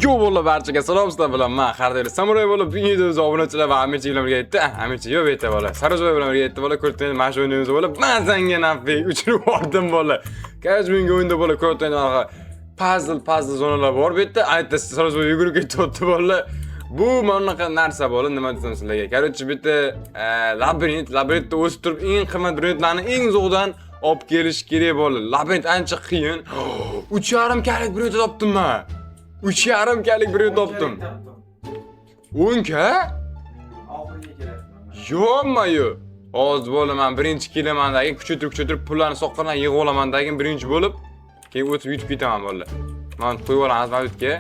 Yo bola barchaga salom sizlar bilan men Xardayli Samuray bo'lib, videomiz obunachilar va Amirchi bilan birga yetdi. Amirchi yo beta bola. Sarajboy bilan birga yetdi bola. Ko'rtayni mana shu o'yinimiz bo'lib, men senga nafi uchirib bordim bola. Kaç bunga o'yinda bola ko'rtayni puzzle zonalar bor. Bu yerda aytdi Sarajboy yugurib ketdi bola. Bu manaqa narsa bola, nima desam sizlarga. Короче, bu yerda labirintda o'sib turib eng qimmat brendlarni eng zo'rdan olib kelish kerak bola. Labirint ancha qiyin. 3,5 kalik brend topdim men. 3,5 kalik brend topdim. 10ka? Yo'q-mayo. Oz bo'laman, birinchi kelamandagi kuchaytirib pullarni soqqandan yig'ib olamandagi birinchi bo'lib, keyin o'tib yutib ketaman bola. Men qo'yib olamiz mavjudga.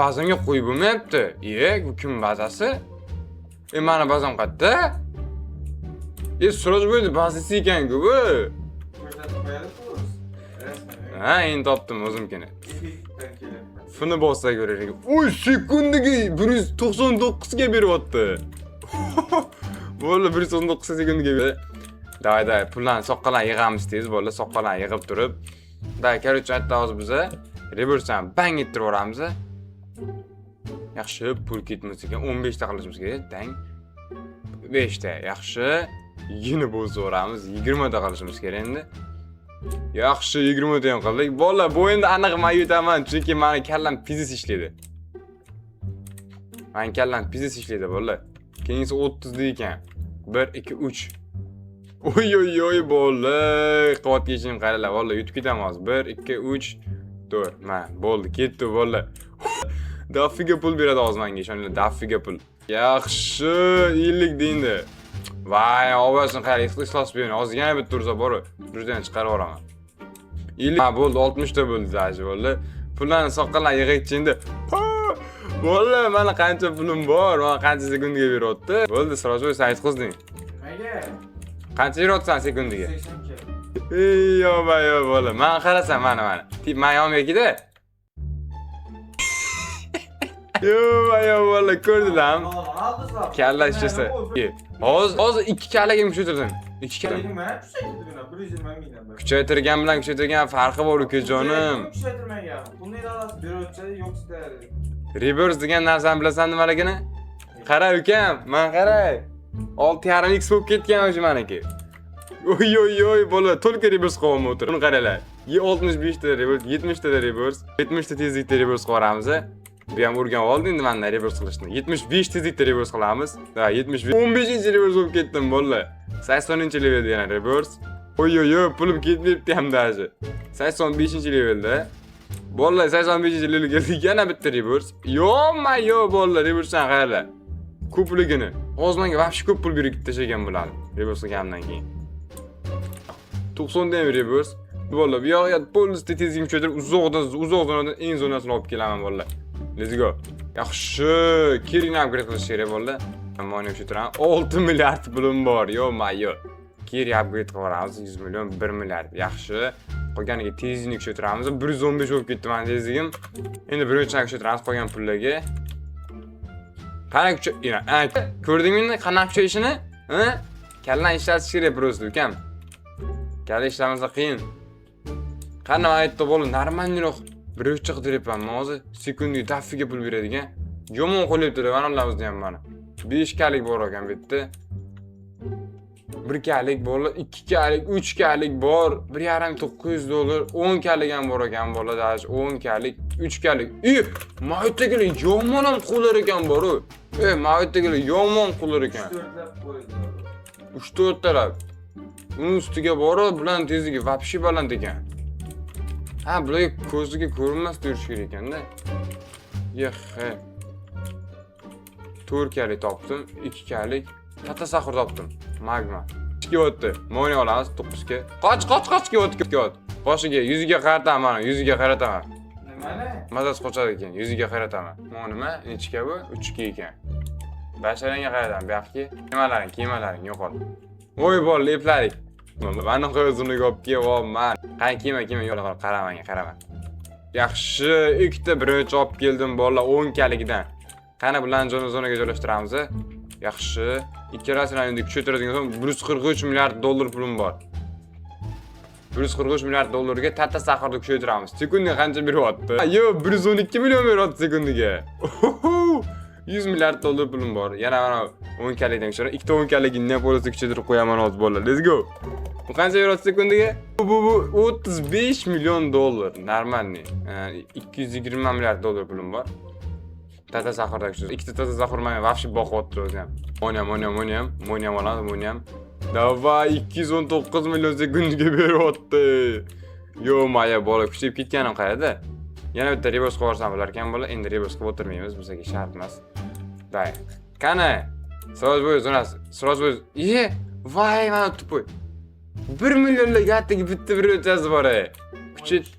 Bazamga qo'yib bo'lmayapti. Bu kim bazasi? Mana bazam qayerda? Surojboyni bazasi ekan-ku bu. Ha, endi topdim o'zimkini. Funi bossa ko'raylik. Oy, sekundiga 199 ga beryapti. Bola 199 sekundiga berdi. Davay, pullarni soqqalar yig'amiz tez bola, soqqalar yig'ib turib. Короче, aytdi hozir biza reversdan bang ettirib yuboramiz. Yaxshi, pul ketmas ekan. 15 ta qilishimiz kerak. Dang. 5 ta. Yaxshi. Yine bozoramiz. 20 ta qilishimiz kerak endi. Yaxshi, 20 ta ham qildik. Bola, bu endi aniq men yutaman, chunki meni kallam pizis ishlaydi. Men kallam pizis ishlaydi bola. Keyingi 30 da ekan. 1 2 3. Oy bola, quvvat yechim qaranglar bola, yutib ketamiz. 1 2 3 4. Mana bo'ldi, ketdi bola. Dafiga pul beradi hozir menga, ishoninglar, dafiga pul. Yaxshi, 50 deydi. Vay, ovozni qarang, ixlos bering. Hozir yana bitta ursa bor, burdan chiqarib olaman. 50 bo'ldi, 60 ta bo'ldi dashi bola. Pullarni soqqalar yig'aychindi. Bola, mana qancha pulim bor, mana qancha sekundiga beryapti. Bo'ldi, Surojboy sayt qizding. Nega? Qancha beryapsan sekundiga? 80 k. Yo bola, men qarasam mana. Tip men yonimga Yo bola, ko'rdinglarmi? Kalla ishlasa. Hozir 2 kallaga kuchaytirdim. 2 kalla. Men kuchaytirdim, 120 mingdan. Kuchaytirgan bilan kuchaytirgan farqi bor ukajonim. Kuchaytirmagan. Bunday davlat beruvchi yo'qsa. Reverse degan narsani bilasan nimaligini? Qara ukam, men qaray. 6,5x bo'lib ketgan o'sha meniki. Oy bola, to'lka reverse qilib o'tir. Buni qaranglar. 65 ta reverse, 70 ta reverse, 70 ta tezlikda reverse qilamiz. Bu ham o'rganib oldim endi menda reverse qilishni. 75 tezlikda reverse qilamiz. Va 75 15-reverse bo'lib ketdim bola. 80-levelda yana reverse. Oy, pulim ketmayapti ham dashi. 85-levelda. Bola 85-levelga keldik, yana bitta reverse. Yo'q bola, reverse'dan qaranglar. Ko'pligini. Hozir menga vobshe ko'p pul berib tashagan bo'ladi. Reverse qilgandan keyin. 90 dan reverse. Bola, bu yoqqa polnisda tezlikni kuchaytirib, uzoqdan eng zonasini olib kelaman bola. Let's go. Yaxshi, keling upgrade qilish kerak bola. Mana o'sha turan 6 milliard pulim bor. Yo. Keling upgrade qilamiz 100 million, 1 milliard. Yaxshi. Qolganiga tezlikni kuchaytiramiz. 115 bo'lib ketdi men tezligim. Endi birinchi kuchaytiramiz qolgan pullarga. Qanaqa kuchaytiramiz? Ko'rdingmi qanaqa kuchayishini? Kallan ishlatish kerak просто ukam. Kalla ishlamasa qiyin. Qanaqa aytdi bola, normalniroq biroqcha qidiryapman. Hozir sekundiga dafiga pul beradigan. Yomon qo'lyapti, vanallamizda ham mana. 5 kalik bor ekan bu yerda. 1 kalik bola, 2 kalik, 3 kalik bor. 1,5 $900, 10 kalik ham bor ekan bola, dash 10 kalik, 3 kalik. Mavjuddagilar yomon ham qo'llar ekan bor-ku. Mavjuddagilar yomon qo'llar ekan. 3-4 talab. Uning ustiga borib, bilan tezligi vobshe baland ekan. Ha, bular ko'ziga ko'rinmas turish kerak ekanda. 4 kalik topdim, 2 kalik, katta saxir topdim. Magma. 2 o'tdi. Mo'yni olamiz 9 ga. Qoch ga. Boshiga 100 ga qarataman mana, 100 ga qarataman. Nimani? Mazasi qochadi ekan, 100 ga qarataman. Mana nima? Nechga bu? 3 ga ekan. Basharanga qarataman, bu yoqqa kiyimalaring yo'qoldi. Voy bol, leplarik. Meni qo'yizimga olib kelyapman. Qani kiyma yo'q, qarama. Yaxshi, ikkita birinchi olib keldim bola 10 kalikdan. Qani bilan zonaga joylashtiramiz. Yaxshi, ikkalasini endi kuchaytiradigan so'ng $143 milliard pulim bor. 143 milliard dollarga tata saharda kuchaytiramiz. Sekundiga qancha beryapti? Yo, 112 million beryapti sekundiga. 100 milliard dollar pulim bor. Yana mana 10 kalikdan ko'ra ikkita 10 kalik Neapolisga kuchaytirib qo'yaman hozir bolalar. Let's go. Bu qancha beryapti sekundiga? Bu 35 million dollar. Normalniy. 220 milliard dollar pulim bor. Tata saharda kuchaytirib. Ikkita tata sahar men вообще boqyapti o'zi ham. Moniyam oladi, moniyam. Davay 219 million sekundiga beryapti. Yo, maya bola kuchayib ketganim qayerda? Yana bitta reverse qo'yarsam bo'lar ekan bola. Endi reverse qilib o'tirmaymiz, bizga shart emas. Day. Qani? Сразу будет. Vay, mana tupoy. 1 millionlik atigi bitta bir o'tasi bor ey.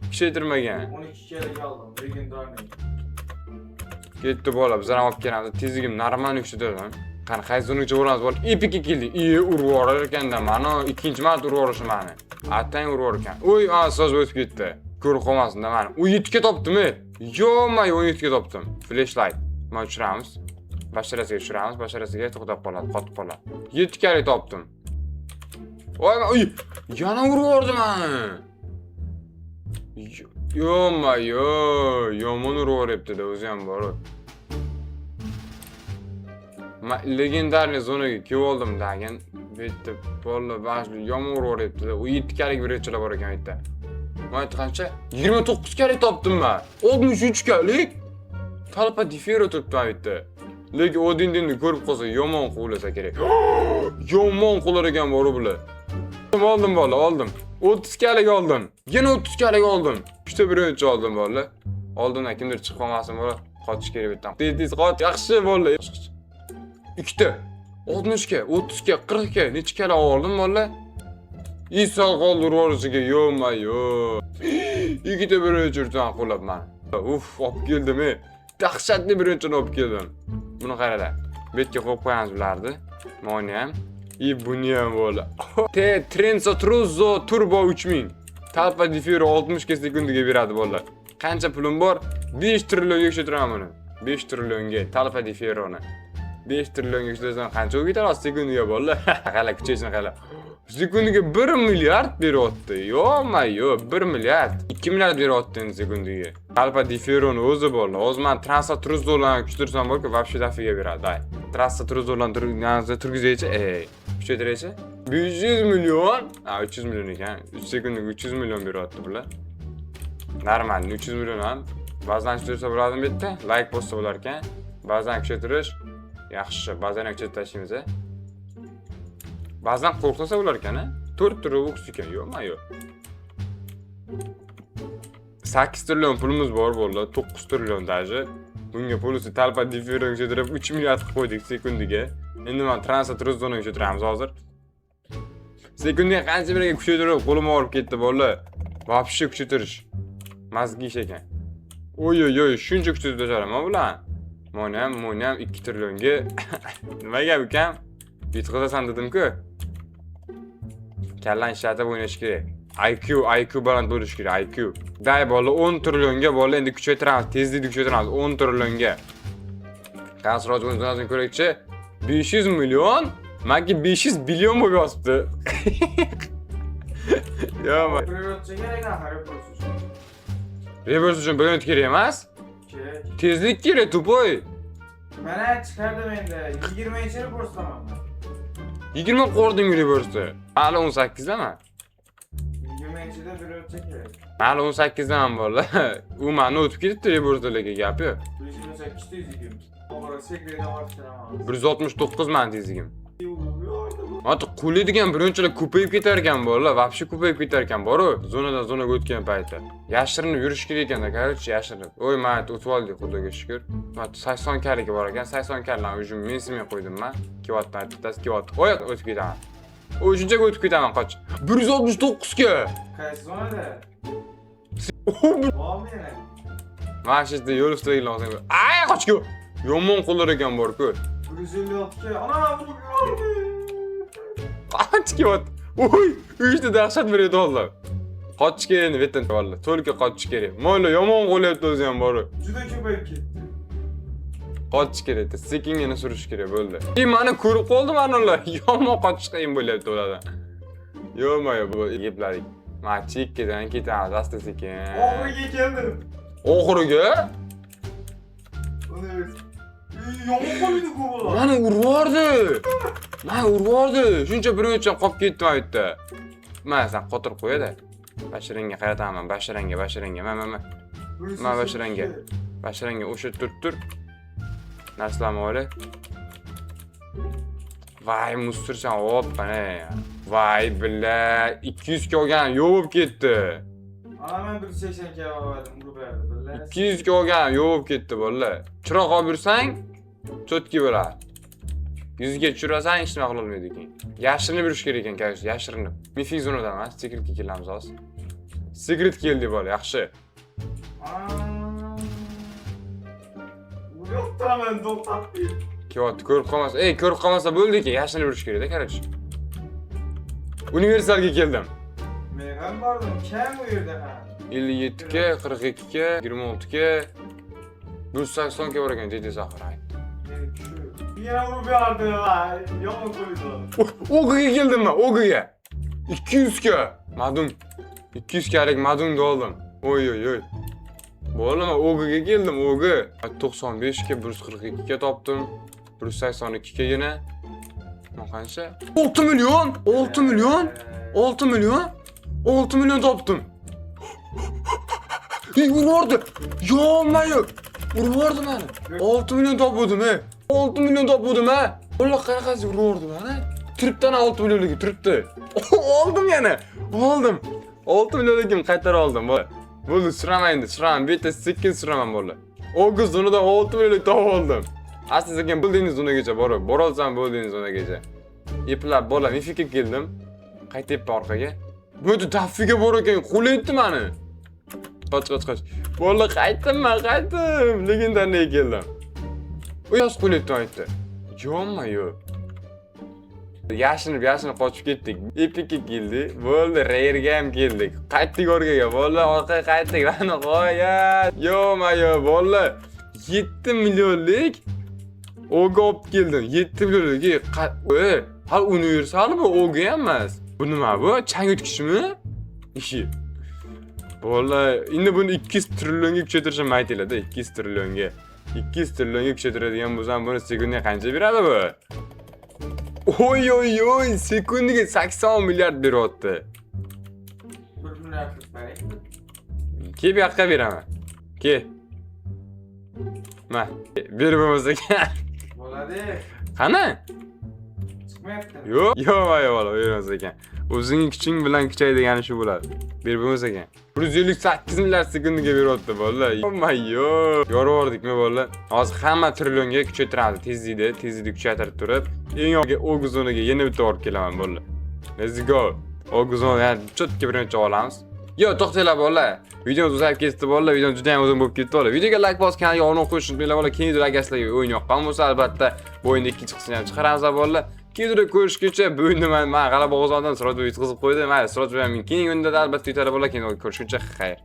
Kuchaytirmagan. 12 kerak aldım. Legendarniy. Ketdi bola, biz ham olib kelamiz. Tezligim normal kuchaytirdim. Qani qaysi zonaga uramiz bola? Epik keldi. Urib yuborar ekanda, mana ikkinchi marta urib yuborishi mani. Atang urib yuborar ekan. Oy, so'z o'tib ketdi. Ko'rib qolmasin-da mani. 17 ga topdim-ey. Yo-may 17 ga topdim. Flashlight. Mana tushiramiz. Basharasiga tushiramiz. Basharasiga to'xtab qoladi, qotib qoladi. 7 kali topdim. Oy, yana urib yubordi mani. Yo-may, yomon urib yuboryapti-da, o'zi ham bor. Legendarniy zonaga kelib oldim degan. Bitta bola bashli yomon urib yuboryapti-da. U 7 kalik bir rechlar bor ekan bitta. Mana qancha? 29 kalik topdim men. 63 kalik. Talpa difero turibdi bitta. Lekin Odinni ko'rib qolsa yomon qo'lasa kerak. Yomon qo'lar ekan bor bular. Oldim bola, oldim. 30 kalik oldim. Yana 30 kalik oldim. Ikkita birinchi oldim bola. Oldimdan kimdir chiqib qolmasin bola. Qochish kerak bittan. Tez qot. Yaxshi bola. Ikkita. 60 ga, 30 ga, 40 ga necha kali oldim bola? İsal qoldirib yuborishiga yo-mayo. Ikkita birinchi urtan qo'lab men. Uf, olib keldim. Dahshatli birinchini olib keldim. Buni qarada. Betga qo'yib qo'yamiz bularni. Moni ham. Buni ham bola. Trenza Truzzo Turbo 3000. Talpa difero 60 ga sekundiga beradi bolalar. Qancha pulim bor? 5 trillionga ishlataman buni. 5 trillionga Talpa diferoni. 5 trillionga ishlatsam qancha o'tadi sekundiga bolalar? Qala kuchaysin qala. Sekundiga 1 milliard beryapti. Yo-mayo, 1 milliard. 2 milliard beryapti sekundiga. Talpa diferoni o'zi bolalar. Hozir men Transa Truzzolarni kuchaytirsam borku, вообще dafiga beradi. Day. Transa Truzzolarni turgizaychi, kuchaytiraychi. 500 million, 300 million ekan. 3 sekundiga 300 million beryapti bular. Normal, 300 million ham. Ba'zan kuchaytirsa bo'ladimi bu yerda? Like bossa bo'lar ekan. Ba'zan kuchaytirish yaxshi, ba'zan kuchaytirib tashlaymiz. Ba'zan qo'rqsa bo'lar ekan-a? 4 turi o'ks ekan, yo'q-mayo. 8 trillion pulimiz bor bo'ldi, 9 trillion daji. Bunga polisi talpa diferensiya kuchaytirib 3 milliard qilib qo'ydik sekundiga. Endi men Transa Truzzoni kuchaytiramiz hozir. Sekundiga qancha birga kuchaytirib qo'lim og'rib ketdi bolalar. Вообще kuchaytirish. Mazgi ish ekan. Oy, shuncha kuchaytirib tasharaman bular. Moni ham 2 trillionga. Nima gap ekan? Bitqizasan dedim-ku. Kallan ishlatib o'ynash kerak. IQ baland bo'lish kerak, IQ. Day bola 10 trillionga bola endi kuchaytiramiz, tezlikni kuchaytiramiz 10 trillionga. Qancha o'zimizdan ko'rakchi? 500 million, menga 500 billion bo'lib yotibdi. Yo'q. Privatcha kerak ham Reverse uchun birinchi kerak emas? Kerak. Tezlik kerak, tupoy. Mana chiqardim endi. 20-chi ko'rsataman. 20 qo'rdim reverse. Hali 18 dami? 20-chida privatcha kerak. Hali 18 dan bola. U meni o'tib ketibdi reverse'dagi gapi. 128 tezligim. To'g'ri, sekretdan ortiraman. 169 men tezligim. Hatto qo'llaydigan birinchilar ko'payib ketar ekan bolalar, вообще ko'payib ketar ekan boru, zonadan zonaga o'tgan paytda. Yashirinib yurish kerak ekan-da, короче, yashirinib. Oy, men o'tib oldik, xudoga shukr. Hatto 80 kalga bor ekan, 80 kaldan o'zim mensimay qo'ydim men. Kivatdan bittasi kivat. Oy, o'tib ketaman. O shunchaga o'tib ketaman, qoch. 169 ga. Qaysi zonada? Bormi yana? Mana shu yerda yo'l ustida lazım. Ay, qochku. Yomon qo'llar ekan bor-ku. 156 ga. Ana, bu yordi. Qochki ot. Oy, uyda dahshat beradi vallah. Qochish kerak endi betdan vallah. To'lga qochish kerak. Mayli yomon qo'lyapti o'zi ham bor. Juda ko'payib ketdi. Qochish kerak, sekingina surish kerak bo'ldi. Meni ko'rib qoldim ana ular. Yomon qochish qiyin bo'lyapti ulardan. Yo'q-mayo bu yepladik. Ma chekkadan ketamiz asta-sekin. Oxiriga keldim. Oxiriga? Yomon qo'ydi-ku bular. Mani urvordi. Mani urvordi. Shuncha bir o'lcham qolib ketdim bu yerda. Mana sen qotirib qo'yadi. Bashiranga qarataman, bashiranga. Ma. Ma bashiranga. Bashiranga o'sha tur. Narsalarni ola. Vay musturchan hoppa ne. Vay billa 200 ga olgan yo'q ketdi. Ana men 180 ga oldim, urib berdi, billa. 200 ga olgan yo'q ketdi bolalar. Chiroq olib yursang, cho'tki bo'ladi. 100 ga tushirasan hech nima qila olmaydi ekan. Yashirinib yurish kerak ekan, конечно, yashirinib. Mifik zonadan emas, secretga kelamiz hozir. Secret keldi bola, yaxshi. Bu yo'qdaman, to'xtatdi. Kiyot ko'rib qolmasa, ko'rib qolmasa bo'ldi ekan, yashirinib yurish kerak-da, qarach. Universalga keldim. Men ham bordim, kam u yerda ham. 57 ga, 42 ga, 26 ga, 180 ga bor ekan, dedi Zahir aytdi. Yana urib berdi, vay, yomon qo'ydi. O'giga keldim men, o'giga. 200 ga. Madun. 200 galik madunni oldim. Oy. Bo'lma, o'giga keldim, o'gi. 95 ga, 142 ga topdim. 182 ga yana. Qancha? 6 million! 6 million! 6 million! 6 million topdim. Urvordi. Yo'mayo. Urvordi meni. 6 million topdim, 6 million topdim, Ular qanaqasi urvordi meni? Tripdan 6 millionligi turibdi. Oldim yana. Oldim. 6 millionligim qaytarib oldim. Bo'ldi, suraman. Bitta sekin suraman bo'ldi. Og'iz zonadan 6 millionlik topib oldim. Asta-sekin bo'ldingiz zonagacha bora olsam bo'ldingiz zonagacha. Eplab bola, Mifikga keldim. Qaytib orqaga. Bu yerda taffiga bor ekan, qo'laydi meni. Qoch. Bola qaytdim. Legendarniga keldim. U yoz qo'laydi aytdi. Yo'q. Yashinib qochib ketdik. Epicga keldi. Bo'ldi, Rare'ga ham keldik. Qaytdik orqaga. Bola orqaga qaytdik. Mana qo'yat. Yo'q, bola. 7 millionlik o'ga olib keldim. 7 millionlik. Hal universal bu o'ga emas. Bu nima bu? Chang o'tkishmi? Ishi. Bola, endi buni 200 trillionga kuchaytirishim aytiladi, 200 trillionga. 200 trillionga kuchaytiradigan bo'lsam, buni sekundiga qancha beradi bu? Oy, sekundiga 80 milliard beryapti. 1 milliardlik beraymi? Kel bu yoqqa beraman. Kel. Ma, berib bo'lmasa Bo'ladi. qani? Chiqmayapti. Yo'q, bola, bermas ekan. O'zing kuching bilan kuchaydegani shu bo'ladi. Berib bo'lmas ekan. 158 milliard sekundiga beryapti bola. Yo'q. Yorvordikmi bola? Hozir hamma trillionga kuchaytiramiz. Tezlikni kuchaytirib turib, eng yo'g'i O'g'zonaga yana bitta olib kelaman bola. Let's go. O'g'zona cho'tga birinchi olamiz. Yo, to'xtanglar bola. Videomiz uzayib ketdi bola. Video juda ham uzun bo'lib ketdi bola. Videoga like bosib, kanalga obuna qo'yishni unutmanglar bola. Keyingi videoda agar sizlarga o'yin yoqqan bo'lsa, albatta bu o'yinning ikkinchi qismini ham chiqaramiz bola. Keyingi videoda ko'rishguncha bu o'yinni men g'alaba qozondim. Siroj yutqizib qo'ydi. Mayli, Siroj bilan men keyingi o'yinda albatta yutadi bola. Keyingi ko'rishguncha xayr.